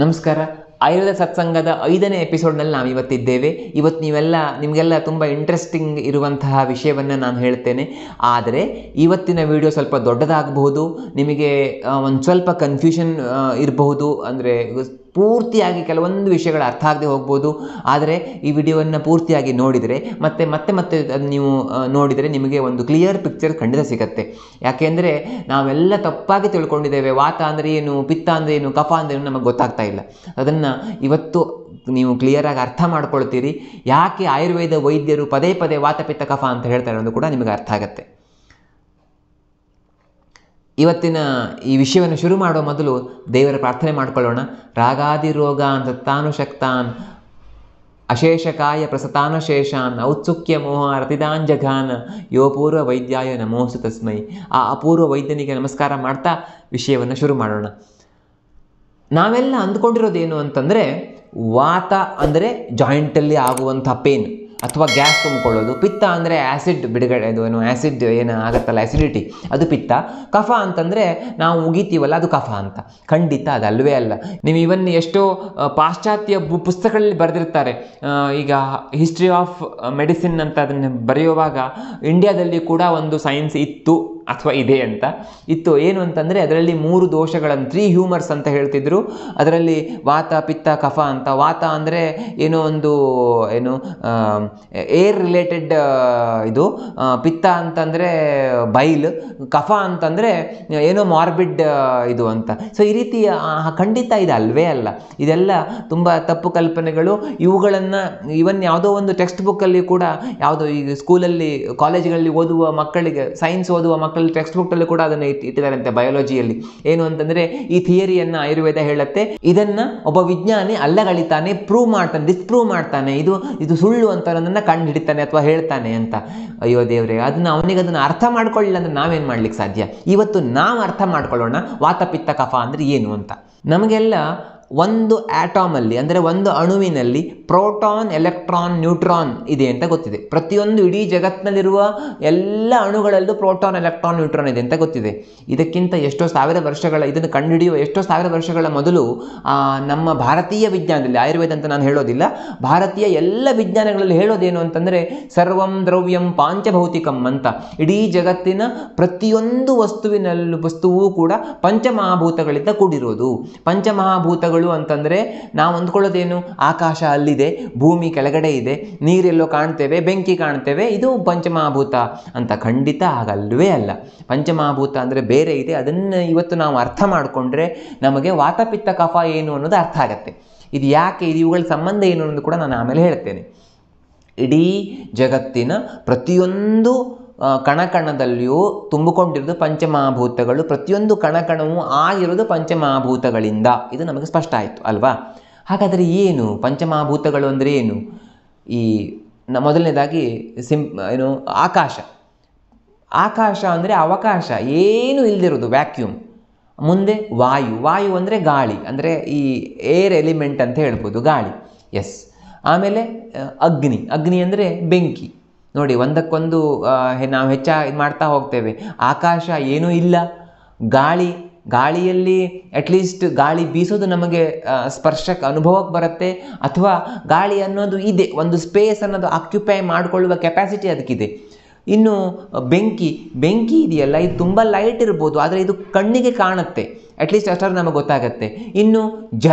ನಮಸ್ಕಾರ. ಆಯುರ್ವೇದ ಸತ್ಸಂಗದ 5ನೇ ಎಪಿಸೋಡ್ನಲ್ಲಿ ನಾವು ಇವತ್ತಿದ್ದೇವೆ. ಇವತ್ತು ನಿಮಗೆಲ್ಲ ತುಂಬ ಇಂಟ್ರೆಸ್ಟಿಂಗ್ ಇರುವಂತಹ ವಿಷಯವನ್ನು ನಾನು ಹೇಳ್ತೇನೆ. ಆದರೆ ಇವತ್ತಿನ ವಿಡಿಯೋ ಸ್ವಲ್ಪ ದೊಡ್ಡದಾಗಬಹುದು, ನಿಮಗೆ ಒಂದು ಸ್ವಲ್ಪ ಕನ್ಫ್ಯೂಷನ್ ಇರಬಹುದು. ಅಂದರೆ ಪೂರ್ತಿಯಾಗಿ ಕೆಲವೊಂದು ವಿಷಯಗಳು ಅರ್ಥ ಆಗದೆ ಹೋಗ್ಬೋದು. ಆದರೆ ಈ ವಿಡಿಯೋವನ್ನು ಪೂರ್ತಿಯಾಗಿ ನೋಡಿದರೆ ಮತ್ತೆ ಅದು ನೀವು ನೋಡಿದರೆ ನಿಮಗೆ ಒಂದು ಕ್ಲಿಯರ್ ಪಿಕ್ಚರ್ ಖಂಡಿತ ಸಿಗುತ್ತೆ. ಯಾಕೆಂದರೆ ನಾವೆಲ್ಲ ತಪ್ಪಾಗಿ ತಿಳ್ಕೊಂಡಿದ್ದೇವೆ. ವಾತ ಅಂದರೆ ಏನು, ಪಿತ್ತ ಅಂದರೆ ಏನು, ಕಫ ಅಂದರೆ ಏನು ನಮಗೆ ಗೊತ್ತಾಗ್ತಾ ಇಲ್ಲ. ಅದನ್ನು ಇವತ್ತು ನೀವು ಕ್ಲಿಯರಾಗಿ ಅರ್ಥ ಮಾಡ್ಕೊಳ್ತೀರಿ. ಯಾಕೆ ಆಯುರ್ವೇದ ವೈದ್ಯರು ಪದೇ ಪದೇ ವಾತ ಪಿತ್ತ ಕಫ ಅಂತ ಹೇಳ್ತಾರೆ ಅನ್ನೋದು ಕೂಡ ನಿಮಗೆ ಅರ್ಥ ಆಗುತ್ತೆ. ಇವತ್ತಿನ ಈ ವಿಷಯವನ್ನು ಶುರು ಮಾಡುವ ಮೊದಲು ದೇವರ ಪ್ರಾರ್ಥನೆ ಮಾಡಿಕೊಳ್ಳೋಣ. ರಾಗಾದಿ ರೋಗಾನ್ ಸತ್ತಾನುಶಕ್ತಾನ್ ಅಶೇಷಕಾಯ ಪ್ರಸತಾನಶೇಷಾನ್ ಔತ್ಸುಕ್ಯ ಮೋಹ ರತಿದಾನ್ ಜಘಾನ್ ಯೋ ಪೂರ್ವ ವೈದ್ಯಾಯ ನಮೋಸ್ತು ತಸ್ಮೈ. ಆ ಅಪೂರ್ವ ವೈದ್ಯನಿಗೆ ನಮಸ್ಕಾರ ಮಾಡ್ತಾ ವಿಷಯವನ್ನು ಶುರು ಮಾಡೋಣ. ನಾವೆಲ್ಲ ಅಂದ್ಕೊಂಡಿರೋದೇನು ಅಂತಂದರೆ, ವಾತ ಅಂದರೆ ಜಾಯಿಂಟಲ್ಲಿ ಆಗುವಂಥ ಪೇನ್ ಅಥವಾ ಗ್ಯಾಸ್ ತುಂಬಿಕೊಳ್ಳೋದು. ಪಿತ್ತ ಅಂದರೆ ಆ್ಯಸಿಡ್ ಬಿಡುಗಡೆ, ಆ್ಯಸಿಡ್ ಏನು ಆಗುತ್ತಲ್ಲ, ಆ್ಯಸಿಡಿಟಿ, ಅದು ಪಿತ್ತ. ಕಫ ಅಂತಂದರೆ ನಾವು ಉಗಿತೀವಲ್ಲ, ಅದು ಕಫ ಅಂತ. ಖಂಡಿತ ಅದಲ್ವೇ ಅಲ್ಲ. ನೀವು ಇವನ್ ಎಷ್ಟೋ ಪಾಶ್ಚಾತ್ಯ ಪುಸ್ತಕಗಳಲ್ಲಿ ಬರೆದಿರ್ತಾರೆ. ಈಗ ಹಿಸ್ಟ್ರಿ ಆಫ್ ಮೆಡಿಸಿನ್ ಅಂತ ಅದನ್ನು ಬರೆಯುವಾಗ ಇಂಡಿಯಾದಲ್ಲಿ ಕೂಡ ಒಂದು ಸೈನ್ಸ್ ಇತ್ತು ಅಥವಾ ಇದೆ ಅಂತ ಇತ್ತು. ಏನು ಅಂತಂದರೆ ಅದರಲ್ಲಿ 3 ದೋಷಗಳನ್ನು, 3 ಹ್ಯೂಮರ್ಸ್ ಅಂತ ಹೇಳ್ತಿದ್ರು. ಅದರಲ್ಲಿ ವಾತ ಪಿತ್ತ ಕಫ ಅಂತ. ವಾತ ಅಂದರೆ ಏನೋ ಒಂದು ಏರ್ ರಿಲೇಟೆಡ್ ಇದು, ಪಿತ್ತ ಅಂತಂದರೆ ಬೈಲ್, ಕಫ ಅಂತಂದರೆ ಏನೋ ಮಾರ್ಬಿಡ್ ಇದು ಅಂತ. ಸೊ ಈ ರೀತಿ ಖಂಡಿತ ಇದು ಅಲ್ವೇ ಅಲ್ಲ. ಇದೆಲ್ಲ ತುಂಬ ತಪ್ಪು ಕಲ್ಪನೆಗಳು. ಇವುಗಳನ್ನು ಇವನ್ ಯಾವುದೋ ಒಂದು ಟೆಕ್ಸ್ಟ್ ಬುಕ್ಕಲ್ಲಿ ಕೂಡ, ಯಾವುದೋ ಈಗ ಸ್ಕೂಲಲ್ಲಿ ಕಾಲೇಜ್ಗಳಲ್ಲಿ ಓದುವ ಮಕ್ಕಳಿಗೆ, ಸೈನ್ಸ್ ಓದುವ ಮಕ್ಕಳು ಟೆಕ್ಸ್ಟ್ ಬುಕ್ಕಲ್ಲಿ ಕೂಡ ಅದನ್ನು ಇಟ್ಟಿದ್ದಾರಂತೆ, ಬಯಾಲಜಿಯಲ್ಲಿ. ಏನು ಅಂತಂದರೆ ಈ ಥಿಯರಿಯನ್ನು ಆಯುರ್ವೇದ ಹೇಳುತ್ತೆ, ಇದನ್ನು ಒಬ್ಬ ವಿಜ್ಞಾನಿ ಅಲ್ಲಗಳಿತಾನೆ, ಪ್ರೂವ್ ಮಾಡ್ತಾನೆ, ಡಿಸ್ಪ್ರೂವ್ ಮಾಡ್ತಾನೆ, ಇದು ಸುಳ್ಳು ಅಂತ ಅನ್ನೋದನ್ನು ಕಂಡು ಹಿಡಿತಾನೆ ಅಥವಾ ಹೇಳ್ತಾನೆ ಅಂತ. ಅಯ್ಯೋ ದೇವ್ರೆ, ಅವನಿಗೆ ಅದನ್ನು ಅರ್ಥ ಮಾಡ್ಕೊಳ್ಳಿಲ್ಲ ಅಂದರೆ ನಾವೇನು ಮಾಡ್ಲಿಕ್ಕೆ ಸಾಧ್ಯ? ಇವತ್ತು ನಾವು ಅರ್ಥ ಮಾಡ್ಕೊಳ್ಳೋಣ ವಾತ ಪಿತ್ತ ಕಫ ಅಂದರೆ ಏನು ಅಂತ. ನಮಗೆಲ್ಲ ಒಂದು ಆಟಮಲ್ಲಿ, ಅಂದರೆ ಒಂದು ಅಣುವಿನಲ್ಲಿ ಪ್ರೋಟಾನ್, ಎಲೆಕ್ಟ್ರಾನ್, ನ್ಯೂಟ್ರಾನ್ ಇದೆ ಅಂತ ಗೊತ್ತಿದೆ. ಪ್ರತಿಯೊಂದು ಇಡೀ ಜಗತ್ತಿನಲ್ಲಿರುವ ಎಲ್ಲ ಅಣುಗಳಲ್ಲೂ ಪ್ರೋಟಾನ್, ಎಲೆಕ್ಟ್ರಾನ್, ನ್ಯೂಟ್ರಾನ್ ಇದೆ ಅಂತ ಗೊತ್ತಿದೆ. ಇದಕ್ಕಿಂತ ಎಷ್ಟೋ ಸಾವಿರ ವರ್ಷಗಳ, ಇದನ್ನು ಕಂಡುಹಿಡಿಯುವ ಎಷ್ಟೋ ಸಾವಿರ ವರ್ಷಗಳ ಮೊದಲು ನಮ್ಮ ಭಾರತೀಯ ವಿಜ್ಞಾನದಲ್ಲಿ, ಆಯುರ್ವೇದ ಅಂತ ನಾನು ಹೇಳೋದಿಲ್ಲ, ಭಾರತೀಯ ಎಲ್ಲ ವಿಜ್ಞಾನಗಳಲ್ಲಿ ಹೇಳೋದೇನು ಅಂತಂದರೆ ಸರ್ವಂ ದ್ರವ್ಯಂ ಪಾಂಚಭೌತಿಕಂ ಅಂತ. ಇಡೀ ಜಗತ್ತಿನ ಪ್ರತಿಯೊಂದು ವಸ್ತುವೂ ಕೂಡ ಪಂಚಮಹಾಭೂತಗಳಿಂದ ಕೂಡಿರೋದು. ಪಂಚಮಹಾಭೂತಗಳು ಅಂತಂದರೆ ನಾವು ಅಂದ್ಕೊಳ್ಳೋದೇನು, ಆಕಾಶ ಅಲ್ಲಿದೆ, ಭೂಮಿ ಕೆಳಗಡೆ ಇದೆ, ನೀರೆಲ್ಲೋ ಕಾಣ್ತೇವೆ, ಬೆಂಕಿ ಕಾಣ್ತೇವೆ, ಇದು ಪಂಚಮಹಾಭೂತ ಅಂತ. ಖಂಡಿತ ಹಾಗಲ್ವೇ ಅಲ್ಲ. ಪಂಚಮಹಾಭೂತ ಅಂದರೆ ಬೇರೆ ಇದೆ. ಅದನ್ನು ಇವತ್ತು ನಾವು ಅರ್ಥ ಮಾಡಿಕೊಂಡ್ರೆ ನಮಗೆ ವಾತಪಿತ್ತ ಕಫ ಏನು ಅನ್ನೋದು ಅರ್ಥ ಆಗುತ್ತೆ. ಇದು ಯಾಕೆ, ಇವುಗಳ ಸಂಬಂಧ ಏನು ಅನ್ನೋದು ಕೂಡ ನಾನು ಆಮೇಲೆ ಹೇಳ್ತೇನೆ. ಇಡೀ ಜಗತ್ತಿನ ಪ್ರತಿಯೊಂದು ಕಣಕಣದಲ್ಲಿಯೂ ತುಂಬಿಕೊಂಡಿರೋದು ಪಂಚಮಹಾಭೂತಗಳು. ಪ್ರತಿಯೊಂದು ಕಣಕಣವೂ ಆಗಿರೋದು ಪಂಚಮಹಾಭೂತಗಳಿಂದ. ಇದು ನಮಗೆ ಸ್ಪಷ್ಟ ಆಯಿತು ಅಲ್ವಾ? ಹಾಗಾದರೆ ಏನು ಪಂಚಮಹಾಭೂತಗಳು ಅಂದರೆ ಏನು? ಈ ಮೊದಲನೇದಾಗಿ ಆಕಾಶ. ಆಕಾಶ ಅಂದರೆ ಅವಕಾಶ, ಏನು ಇಲ್ಲದಿರೋದು, ವ್ಯಾಕ್ಯೂಮ್. ಮುಂದೆ ವಾಯು ಅಂದರೆ ಗಾಳಿ, ಅಂದರೆ ಈ ಏರ್ ಎಲಿಮೆಂಟ್ ಅಂತ ಹೇಳ್ಬೋದು, ಗಾಳಿ. ಎಸ್. ಆಮೇಲೆ ಅಗ್ನಿ ಅಂದರೆ ಬೆಂಕಿ. ನೋಡಿ, ಒಂದಕ್ಕೊಂದು ನಾವು ಹೆಚ್ಚಾಗಿ ಮಾಡ್ತಾ ಹೋಗ್ತೇವೆ. ಆಕಾಶ ಏನೂ ಇಲ್ಲ, ಗಾಳಿಯಲ್ಲಿ ಅಟ್ಲೀಸ್ಟ್ ಗಾಳಿ ಬೀಸೋದು ನಮಗೆ ಸ್ಪರ್ಶಕ್ಕೆ ಅನುಭವಕ್ಕೆ ಬರುತ್ತೆ, ಅಥವಾ ಗಾಳಿ ಅನ್ನೋದು ಇದೆ, ಒಂದು ಸ್ಪೇಸ್ ಅನ್ನೋದು ಆಕ್ಯುಪೈ ಮಾಡಿಕೊಳ್ಳುವ ಕೆಪಾಸಿಟಿ ಅದಕ್ಕಿದೆ. ಇನ್ನು ಬೆಂಕಿ ಇದೆಯಲ್ಲ, ಇದು ತುಂಬ ಲೈಟ್ ಇರ್ಬೋದು, ಆದರೆ ಇದು ಕಣ್ಣಿಗೆ ಕಾಣುತ್ತೆ, ಅಟ್ಲೀಸ್ಟ್ ಅಷ್ಟಾದ್ರೂ ನಮಗೆ ಗೊತ್ತಾಗತ್ತೆ. ಇನ್ನು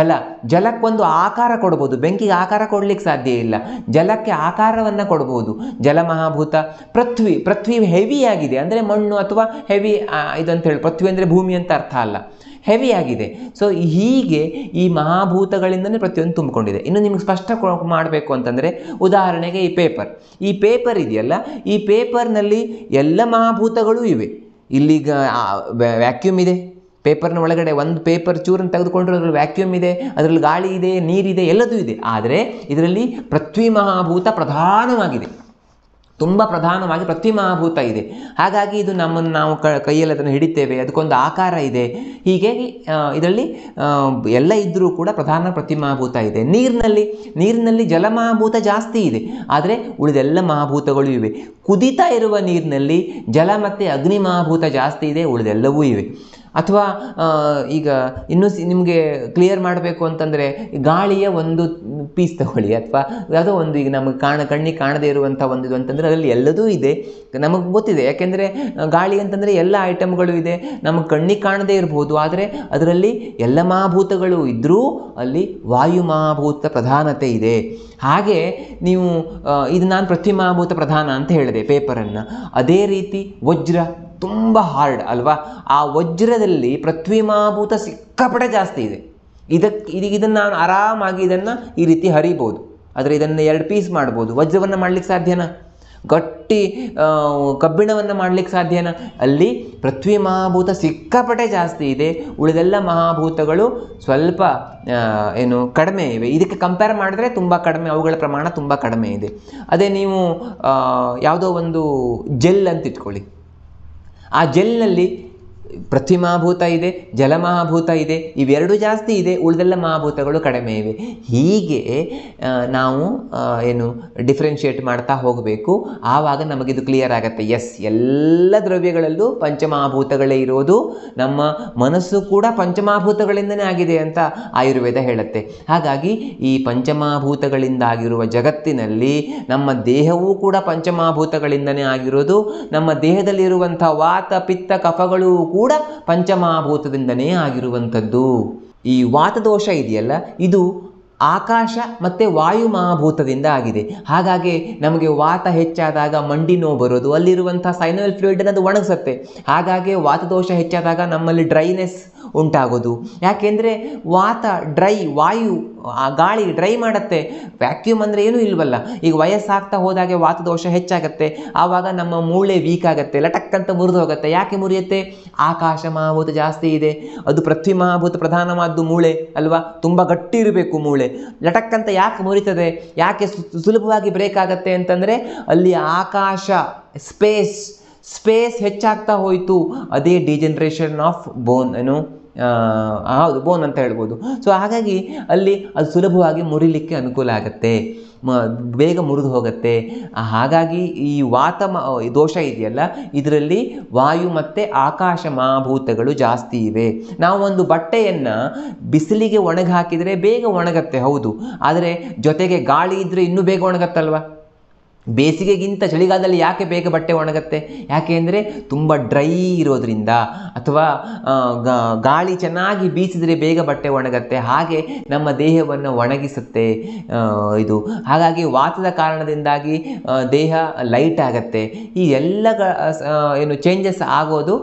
ಜಲಕ್ಕೊಂದು ಆಕಾರ ಕೊಡ್ಬೋದು, ಬೆಂಕಿಗೆ ಆಕಾರ ಕೊಡ್ಲಿಕ್ಕೆ ಸಾಧ್ಯ ಇಲ್ಲ, ಜಲಕ್ಕೆ ಆಕಾರವನ್ನು ಕೊಡ್ಬೋದು. ಜಲಮಹಾಭೂತ. ಪೃಥ್ವಿ ಹೆವಿಯಾಗಿದೆ, ಅಂದರೆ ಮಣ್ಣು ಅಥವಾ ಹೆವಿ ಇದಂತ ಹೇಳಿ, ಪೃಥ್ವಿ ಅಂದರೆ ಭೂಮಿ ಅಂತ ಅರ್ಥ ಅಲ್ಲ, ಹೆವಿಯಾಗಿದೆ. ಸೊ ಹೀಗೆ ಈ ಮಹಾಭೂತಗಳಿಂದಲೇ ಪ್ರತಿಯೊಂದು ತುಂಬಿಕೊಂಡಿದೆ. ಇನ್ನು ನಿಮಗೆ ಸ್ಪಷ್ಟ ಮಾಡಬೇಕು ಅಂತಂದರೆ, ಉದಾಹರಣೆಗೆ ಈ ಪೇಪರ್ ಇದೆಯಲ್ಲ, ಈ ಪೇಪರ್ನಲ್ಲಿ ಎಲ್ಲ ಮಹಾಭೂತಗಳೂ ಇವೆ. ಇಲ್ಲಿಗ ವ್ಯಾಕ್ಯೂಮ್ ಇದೆ, ಪೇಪರ್ನ ಒಳಗಡೆ ಒಂದು ಪೇಪರ್ ಚೂರನ್ನು ತೆಗೆದುಕೊಂಡ್ರೆ ಅದರಲ್ಲಿ ವ್ಯಾಕ್ಯೂಮ್ ಇದೆ, ಅದರಲ್ಲಿ ಗಾಳಿ ಇದೆ, ನೀರಿದೆ, ಎಲ್ಲದೂ ಇದೆ. ಆದರೆ ಇದರಲ್ಲಿ ಪೃಥ್ವಿ ಮಹಾಭೂತ ಪ್ರಧಾನವಾಗಿದೆ, ತುಂಬ ಪ್ರಧಾನವಾಗಿ ಪೃಥ್ವಿ ಮಹಾಭೂತ ಇದೆ. ಹಾಗಾಗಿ ಇದು ನಾವು ಕೈಯಲ್ಲಿ ಅದನ್ನು ಹಿಡಿತೇವೆ, ಅದಕ್ಕೊಂದು ಆಕಾರ ಇದೆ. ಹೀಗಾಗಿ ಇದರಲ್ಲಿ ಎಲ್ಲ ಇದ್ದರೂ ಕೂಡ ಪ್ರಧಾನ ಪೃಥ್ವಿ ಮಹಾಭೂತ ಇದೆ. ನೀರಿನಲ್ಲಿ ಜಲಮಹಾಭೂತ ಜಾಸ್ತಿ ಇದೆ, ಆದರೆ ಉಳಿದೆಲ್ಲ ಮಹಾಭೂತಗಳು ಇವೆ. ಕುದೀತಾ ಇರುವ ನೀರಿನಲ್ಲಿ ಜಲ ಮತ್ತು ಅಗ್ನಿ ಮಹಾಭೂತ ಜಾಸ್ತಿ ಇದೆ, ಉಳಿದೆಲ್ಲವೂ ಇವೆ. ಅಥವಾ ಈಗ ಇನ್ನೂ ನಿಮಗೆ ಕ್ಲಿಯರ್ ಮಾಡಬೇಕು ಅಂತಂದರೆ ಗಾಳಿಯ ಒಂದು ಪೀಸ್ ತಗೊಳ್ಳಿ, ಅಥವಾ ಯಾವುದೋ ಒಂದು ಈಗ ನಮಗೆ ಕಣ್ಣಿಗೆ ಕಾಣದೇ ಇರುವಂಥ ಒಂದು ಇದು ಅಂತಂದರೆ ಅದರಲ್ಲಿ ಎಲ್ಲದೂ ಇದೆ, ನಮಗೆ ಗೊತ್ತಿದೆ. ಯಾಕೆಂದರೆ ಗಾಳಿ ಅಂತಂದರೆ ಎಲ್ಲ ಐಟಮ್ಗಳು ಇದೆ, ನಮಗೆ ಕಣ್ಣಿಗೆ ಕಾಣದೇ ಇರ್ಬೋದು, ಆದರೆ ಅದರಲ್ಲಿ ಎಲ್ಲ ಮಹಾಭೂತಗಳು ಇದ್ದರೂ ಅಲ್ಲಿ ವಾಯು ಮಹಾಭೂತ ಪ್ರಧಾನತೆ ಇದೆ. ಹಾಗೆ ನೀವು ಇದು ನಾನು ಪೃಥ್ವಿ ಮಹಾಭೂತ ಪ್ರಧಾನ ಅಂತ ಹೇಳಿದೆ ಪೇಪರನ್ನು. ಅದೇ ರೀತಿ ವಜ್ರ ತುಂಬ ಹಾರ್ಡ್ ಅಲ್ವಾ, ಆ ವಜ್ರದಲ್ಲಿ ಪೃಥ್ವಿ ಮಹಾಭೂತ ಸಿಕ್ಕಾಪಟ್ಟೆ ಜಾಸ್ತಿ ಇದೆ. ಇದನ್ನು ನಾನು ಆರಾಮಾಗಿ ಇದನ್ನು ಈ ರೀತಿ ಹರಿಬೋದು, ಆದರೆ ಇದನ್ನು 2 ಪೀಸ್ ಮಾಡ್ಬೋದು. ವಜ್ರವನ್ನು ಮಾಡಲಿಕ್ಕೆ ಸಾಧ್ಯನಾ? ಗಟ್ಟಿ ಕಬ್ಬಿಣವನ್ನು ಮಾಡಲಿಕ್ಕೆ ಸಾಧ್ಯನಾ? ಅಲ್ಲಿ ಪೃಥ್ವಿ ಮಹಾಭೂತ ಸಿಕ್ಕಾಪಟ್ಟೆ ಜಾಸ್ತಿ ಇದೆ, ಉಳಿದೆಲ್ಲ ಮಹಾಭೂತಗಳು ಸ್ವಲ್ಪ ಕಡಿಮೆ ಇವೆ. ಇದಕ್ಕೆ ಕಂಪೇರ್ ಮಾಡಿದ್ರೆ ತುಂಬ ಕಡಿಮೆ, ಅವುಗಳ ಪ್ರಮಾಣ ತುಂಬ ಕಡಿಮೆ ಇದೆ. ಅದೇ ನೀವು ಯಾವುದೋ ಒಂದು ಜೆಲ್ ಅಂತ ಇಟ್ಕೊಳ್ಳಿ, ಆ ಜೆಲ್ನಲ್ಲಿ ಪೃಥ್ವಿ ಮಹಾಭೂತ ಇದೆ, ಜಲ ಮಹಾಭೂತ ಇದೆ, ಇವೆರಡು ಜಾಸ್ತಿ ಇದೆ, ಉಳಿದೆಲ್ಲ ಮಹಾಭೂತಗಳು ಕಡಿಮೆ ಇವೆ. ಹೀಗೆ ನಾವು ಡಿಫ್ರೆನ್ಷಿಯೇಟ್ ಮಾಡ್ತಾ ಹೋಗಬೇಕು. ಆವಾಗ ನಮಗಿದು ಕ್ಲಿಯರ್ ಆಗುತ್ತೆ. ಎಸ್, ಎಲ್ಲ ದ್ರವ್ಯಗಳಲ್ಲೂ ಪಂಚಮಹಾಭೂತಗಳೇ ಇರೋದು, ನಮ್ಮ ಮನಸ್ಸು ಕೂಡ ಪಂಚಮಹಾಭೂತಗಳಿಂದನೇ ಆಗಿದೆ ಅಂತ ಆಯುರ್ವೇದ ಹೇಳುತ್ತೆ. ಹಾಗಾಗಿ ಈ ಪಂಚಮಹಾಭೂತಗಳಿಂದ ಆಗಿರುವ ಜಗತ್ತಿನಲ್ಲಿ ನಮ್ಮ ದೇಹವೂ ಕೂಡ ಪಂಚಮಹಾಭೂತಗಳಿಂದನೇ ಆಗಿರೋದು. ನಮ್ಮ ದೇಹದಲ್ಲಿರುವಂಥ ವಾತ ಪಿತ್ತ ಕಫಗಳು ಕೂಡ ಪಂಚಮಹಾಭೂತದಿಂದನೇ ಆಗಿರುವಂಥದ್ದು. ಈ ವಾತದೋಷ ಇದೆಯಲ್ಲ, ಇದು ಆಕಾಶ ಮತ್ತು ವಾಯು ಮಹಾಭೂತದಿಂದ ಆಗಿದೆ. ಹಾಗಾಗಿ ನಮಗೆ ವಾತ ಹೆಚ್ಚಾದಾಗ ಮಂಡಿ ನೋವು ಬರೋದು, ಅಲ್ಲಿರುವಂಥ ಸೈನಲ್ ಫ್ಲೂಯಿಡ್ ಅದು ಒಣಗಿಸುತ್ತೆ. ಹಾಗಾಗಿ ವಾತದೋಷ ಹೆಚ್ಚಾದಾಗ ನಮ್ಮಲ್ಲಿ ಡ್ರೈನೆಸ್ ಉಂಟಾಗೋದು. ಯಾಕೆಂದರೆ ವಾತ ಡ್ರೈ, ವಾಯು ಗಾಳಿ ಡ್ರೈ ಮಾಡುತ್ತೆ. ವ್ಯಾಕ್ಯೂಮ್ ಅಂದರೆ ಏನೂ ಇಲ್ವಲ್ಲ. ಈಗ ವಯಸ್ಸಾಗ್ತಾ ಹೋದಾಗೆ ವಾತದೋಷ ಹೆಚ್ಚಾಗುತ್ತೆ, ಆವಾಗ ನಮ್ಮ ಮೂಳೆ ವೀಕ್ ಆಗುತ್ತೆ, ಲಟಕ್ಕಂತ ಮುರಿದು ಹೋಗುತ್ತೆ. ಯಾಕೆ ಮುರಿಯುತ್ತೆ? ಆಕಾಶ ಮಹಾಭೂತ ಜಾಸ್ತಿ ಇದೆ, ಅದು ಪೃಥ್ವಿ ಮಹಾಭೂತ ಪ್ರಧಾನವಾದ್ದು ಮೂಳೆ ಅಲ್ವಾ, ತುಂಬ ಗಟ್ಟಿ ಇರಬೇಕು ಮೂಳೆ. ಲಟಕ್ಕಂತ ಯಾಕೆ ಮುರಿತದೆ, ಯಾಕೆ ಸುಲಭವಾಗಿ ಬ್ರೇಕ್ ಆಗುತ್ತೆ ಅಂತಂದರೆ ಅಲ್ಲಿ ಆಕಾಶ ಸ್ಪೇಸ್ ಹೆಚ್ಚಾಗ್ತಾ ಹೋಯಿತು. ಅದೇ ಡಿಜೆನರೇಷನ್ ಆಫ್ ಬೋನ್, ಹೌದು, ಬೋನ್ ಅಂತ ಹೇಳ್ಬೋದು. ಸೊ ಹಾಗಾಗಿ ಅಲ್ಲಿ ಅದು ಸುಲಭವಾಗಿ ಮುರಿಲಿಕ್ಕೆ ಅನುಕೂಲ ಆಗುತ್ತೆ, ಬೇಗ ಮುರಿದು ಹೋಗುತ್ತೆ. ಹಾಗಾಗಿ ಈ ವಾತ ದೋಷ ಇದೆಯಲ್ಲ, ಇದರಲ್ಲಿ ವಾಯು ಮತ್ತು ಆಕಾಶ ಮಹಾಭೂತಗಳು ಜಾಸ್ತಿ ಇವೆ. ನಾವು ಒಂದು ಬಟ್ಟೆಯನ್ನು ಬಿಸಿಲಿಗೆ ಒಣಗಿ ಹಾಕಿದರೆ ಬೇಗ ಒಣಗತ್ತೆ, ಹೌದು, ಆದರೆ ಜೊತೆಗೆ ಗಾಳಿ ಇದ್ದರೆ ಇನ್ನೂ ಬೇಗ ಒಣಗತ್ತಲ್ವ. ಬೇಸಿಗೆಗಿಂತ ಚಳಿಗಾಲದಲ್ಲಿ ಯಾಕೆ ಬೇಗ ಬಟ್ಟೆ ಒಣಗತ್ತೆ? ಯಾಕೆ ಅಂದರೆ ತುಂಬ ಡ್ರೈ ಇರೋದ್ರಿಂದ, ಅಥವಾ ಗಾಳಿ ಚೆನ್ನಾಗಿ ಬೀಸಿದರೆ ಬೇಗ ಬಟ್ಟೆ ಒಣಗತ್ತೆ. ಹಾಗೆ ನಮ್ಮ ದೇಹವನ್ನು ಒಣಗಿಸುತ್ತೆ ಇದು. ಹಾಗಾಗಿ ವಾತದ ಕಾರಣದಿಂದಾಗಿ ದೇಹ ಲೈಟ್ ಆಗುತ್ತೆ. ಈ ಎಲ್ಲ ಚೇಂಜಸ್ ಆಗೋದು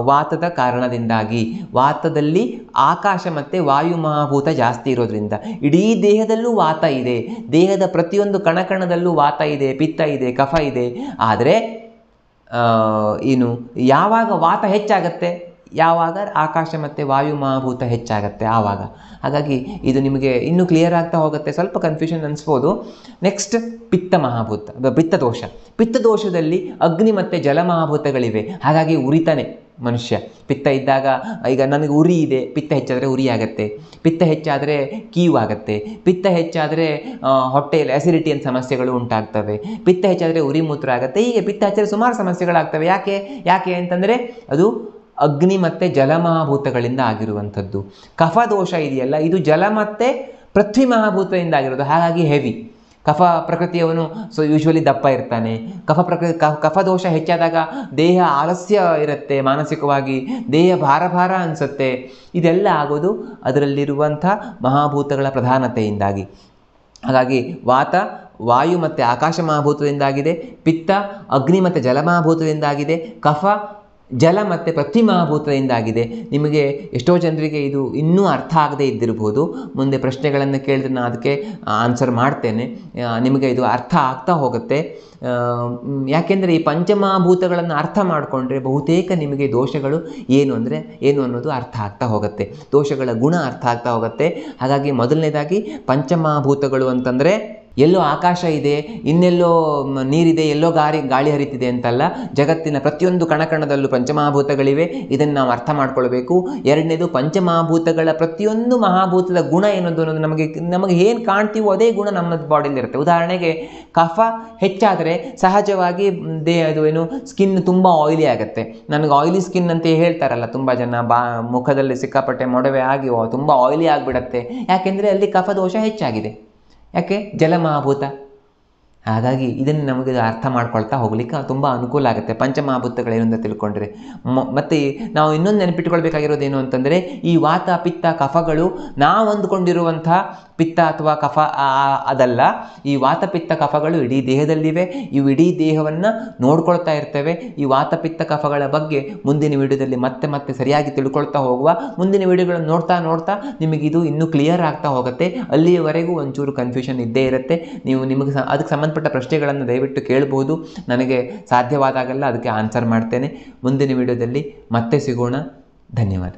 ವಾತದ ಕಾರಣದಿಂದಾಗಿ. ವಾತದಲ್ಲಿ ಆಕಾಶ ಮತ್ತು ವಾಯು ಮಹಾಭೂತ ಜಾಸ್ತಿ ಇರೋದ್ರಿಂದ ಇಡೀ ದೇಹದಲ್ಲೂ ವಾತ ಇದೆ. ದೇಹದ ಪ್ರತಿಯೊಂದು ಕಣಕಣದಲ್ಲೂ ವಾತ ಇದೆ, ಪಿತ್ತ ಇದೆ, ಕಫ ಇದೆ. ಆದರೆ ಯಾವಾಗ ವಾತ ಹೆಚ್ಚಾಗತ್ತೆ, ಯಾವಾಗ ಆಕಾಶ ಮತ್ತು ವಾಯು ಮಹಾಭೂತ ಹೆಚ್ಚಾಗತ್ತೆ ಆವಾಗ. ಹಾಗಾಗಿ ಇದು ನಿಮಗೆ ಇನ್ನೂ ಕ್ಲಿಯರ್ ಆಗ್ತಾ ಹೋಗುತ್ತೆ. ಸ್ವಲ್ಪ ಕನ್ಫ್ಯೂಷನ್ ಅನಿಸ್ಬೋದು. ನೆಕ್ಸ್ಟ್ ಪಿತ್ತ ಮಹಾಭೂತ, ಪಿತ್ತದೋಷ. ಪಿತ್ತದೋಷದಲ್ಲಿ ಅಗ್ನಿ ಮತ್ತು ಜಲ ಮಹಾಭೂತಗಳಿವೆ. ಹಾಗಾಗಿ ಉರಿತಾನೆ ಮನುಷ್ಯ. ಪಿತ್ತ ಇದ್ದಾಗ, ಈಗ ನನಗೆ ಉರಿ ಇದೆ, ಪಿತ್ತ ಹೆಚ್ಚಾದರೆ ಉರಿ ಆಗುತ್ತೆ, ಪಿತ್ತ ಹೆಚ್ಚಾದರೆ ಕೀವು ಆಗುತ್ತೆ, ಪಿತ್ತ ಹೆಚ್ಚಾದರೆ ಹೊಟ್ಟೆಯಲ್ಲಿ ಆ್ಯಸಿಡಿಟಿ ಅಂತ ಸಮಸ್ಯೆಗಳು ಉಂಟಾಗ್ತವೆ, ಪಿತ್ತ ಹೆಚ್ಚಾದರೆ ಉರಿ ಮೂತ್ರ ಆಗುತ್ತೆ. ಹೀಗೆ ಪಿತ್ತ ಹೆಚ್ಚಾದರೆ ಸುಮಾರು ಸಮಸ್ಯೆಗಳಾಗ್ತವೆ. ಯಾಕೆ ಅಂತಂದರೆ ಅದು ಅಗ್ನಿ ಮತ್ತು ಜಲ ಮಹಾಭೂತಗಳಿಂದ ಆಗಿರುವಂಥದ್ದು. ಕಫ ದೋಷ ಇದೆಯಲ್ಲ, ಇದು ಜಲ ಮತ್ತು ಪೃಥ್ವಿ ಮಹಾಭೂತದಿಂದ ಆಗಿರೋದು. ಹಾಗಾಗಿ ಹೆವಿ. ಕಫ ಪ್ರಕೃತಿಯವನು ಯೂಶ್ವಲಿ ದಪ್ಪ ಇರ್ತಾನೆ. ಕಫ ದೋಷ ಹೆಚ್ಚಾದಾಗ ದೇಹ ಆಲಸ್ಯ ಇರುತ್ತೆ, ಮಾನಸಿಕವಾಗಿ ದೇಹ ಭಾರ ಅನಿಸುತ್ತೆ. ಇದೆಲ್ಲ ಆಗೋದು ಅದರಲ್ಲಿರುವಂಥ ಮಹಾಭೂತಗಳ ಪ್ರಧಾನತೆಯಿಂದಾಗಿ. ಹಾಗಾಗಿ ವಾತ ವಾಯು ಮತ್ತು ಆಕಾಶ ಮಹಾಭೂತದಿಂದಾಗಿದೆ, ಪಿತ್ತ ಅಗ್ನಿ ಮತ್ತು ಜಲ ಮಹಾಭೂತದಿಂದಾಗಿದೆ, ಕಫ ಜಲ ಮತ್ತು ಪೃಥ್ವಿ ಮಹಾಭೂತದಿಂದಾಗಿದೆ. ನಿಮಗೆ ಎಷ್ಟೋ ಜನರಿಗೆ ಇದು ಇನ್ನೂ ಅರ್ಥ ಆಗದೇ ಇದ್ದಿರ್ಬೋದು. ಮುಂದೆ ಪ್ರಶ್ನೆಗಳನ್ನು ಕೇಳಿದ್ರೆ ನಾನು ಅದಕ್ಕೆ ಆನ್ಸರ್ ಮಾಡ್ತೇನೆ. ನಿಮಗೆ ಇದು ಅರ್ಥ ಆಗ್ತಾ ಹೋಗುತ್ತೆ. ಯಾಕೆಂದರೆ ಈ ಪಂಚಮಹಾಭೂತಗಳನ್ನು ಅರ್ಥ ಮಾಡಿಕೊಂಡ್ರೆ ಬಹುತೇಕ ನಿಮಗೆ ದೋಷಗಳು ಏನು ಅನ್ನೋದು ಅರ್ಥ ಆಗ್ತಾ ಹೋಗುತ್ತೆ, ದೋಷಗಳ ಗುಣ ಅರ್ಥ ಆಗ್ತಾ ಹೋಗುತ್ತೆ. ಹಾಗಾಗಿ ಮೊದಲನೇದಾಗಿ ಪಂಚಮಹಾಭೂತಗಳು ಅಂತಂದರೆ ಎಲ್ಲೋ ಆಕಾಶ ಇದೆ, ಇನ್ನೆಲ್ಲೋ ನೀರಿದೆ, ಎಲ್ಲೋ ಗಾಳಿ ಹರಿತಿದೆ ಅಂತಲ್ಲ. ಜಗತ್ತಿನ ಪ್ರತಿಯೊಂದು ಕಣಕಣದಲ್ಲೂ ಪಂಚಮಹಾಭೂತಗಳಿವೆ. ಇದನ್ನು ನಾವು ಅರ್ಥ ಮಾಡ್ಕೊಳ್ಬೇಕು. ಎರಡನೇದು, ಪಂಚಮಹಾಭೂತಗಳ ಪ್ರತಿಯೊಂದು ಮಹಾಭೂತದ ಗುಣ ಏನದು ಅನ್ನೋದು ನಮಗೆ ಏನು ಕಾಣ್ತೀವೋ ಅದೇ ಗುಣ ನಮ್ಮ ಬಾಡಿಯಲ್ಲಿ ಇರುತ್ತೆ. ಉದಾಹರಣೆಗೆ ಕಫ ಹೆಚ್ಚಾದರೆ ಸಹಜವಾಗಿ ಸ್ಕಿನ್ ತುಂಬ ಆಯಿಲಿ ಆಗುತ್ತೆ. ನನಗೆ ಆಯಿಲಿ ಸ್ಕಿನ್ ಅಂತ ಹೇಳ್ತಾರಲ್ಲ ತುಂಬ ಜನ, ಮುಖದಲ್ಲಿ ಸಿಕ್ಕಾಪಟ್ಟೆ ಮೊಡವೆ ಆಗಿ ತುಂಬ ಆಯಿಲಿ ಆಗಿಬಿಡತ್ತೆ. ಯಾಕೆಂದರೆ ಅಲ್ಲಿ ಕಫದೋಷ ಹೆಚ್ಚಾಗಿದೆ. ಯಾಕೆ? ಜಲಮಹಾಭೂತ. ಹಾಗಾಗಿ ಇದನ್ನು ನಮಗೆ ಅರ್ಥ ಮಾಡ್ಕೊಳ್ತಾ ಹೋಗ್ಲಿಕ್ಕೆ ತುಂಬ ಅನುಕೂಲ ಆಗುತ್ತೆ ಪಂಚಮಹಾಭೂತಗಳೇನು ಅಂತ ತಿಳ್ಕೊಂಡ್ರೆ. ಮತ್ತು ನಾವು ಇನ್ನೊಂದು ನೆನಪಿಟ್ಕೊಳ್ಬೇಕಾಗಿರೋದೇನು ಅಂತಂದರೆ, ಈ ವಾತ ಪಿತ್ತ ಕಫಗಳು ನಾವು ಅಂದ್ಕೊಂಡಿರುವಂಥ ಪಿತ್ತ ಅಥವಾ ಕಫ ಅದಲ್ಲ. ಈ ವಾತ ಪಿತ್ತ ಕಫಗಳು ಇಡೀ ದೇಹದಲ್ಲಿವೆ. ಇವು ಇಡೀ ದೇಹವನ್ನು ನೋಡ್ಕೊಳ್ತಾ ಇರ್ತವೆ. ಈ ವಾತ ಪಿತ್ತ ಕಫಗಳ ಬಗ್ಗೆ ಮುಂದಿನ ವಿಡಿಯೋದಲ್ಲಿ ಮತ್ತೆ ಸರಿಯಾಗಿ ತಿಳ್ಕೊಳ್ತಾ ಹೋಗುವ. ಮುಂದಿನ ವಿಡಿಯೋಗಳನ್ನು ನೋಡ್ತಾ ನಿಮಗಿದು ಇನ್ನೂ ಕ್ಲಿಯರ್ ಆಗ್ತಾ ಹೋಗುತ್ತೆ. ಅಲ್ಲಿಯವರೆಗೂ ಒಂಚೂರು ಕನ್ಫ್ಯೂಷನ್ ಇದ್ದೇ ಇರುತ್ತೆ. ನಿಮಗೆ ಅದಕ್ಕೆ ಸಂಬಂಧಪಟ್ಟ ಪ್ರಶ್ನೆಗಳನ್ನು ದಯವಿಟ್ಟು ಕೇಳಬಹುದು. ನನಗೆ ಸಾಧ್ಯವಾದಾಗೆಲ್ಲ ಅದಕ್ಕೆ ಆನ್ಸರ್ ಮಾಡ್ತೇನೆ. ಮುಂದಿನ ವಿಡಿಯೋದಲ್ಲಿ ಮತ್ತೆ ಸಿಗೋಣ. ಧನ್ಯವಾದ.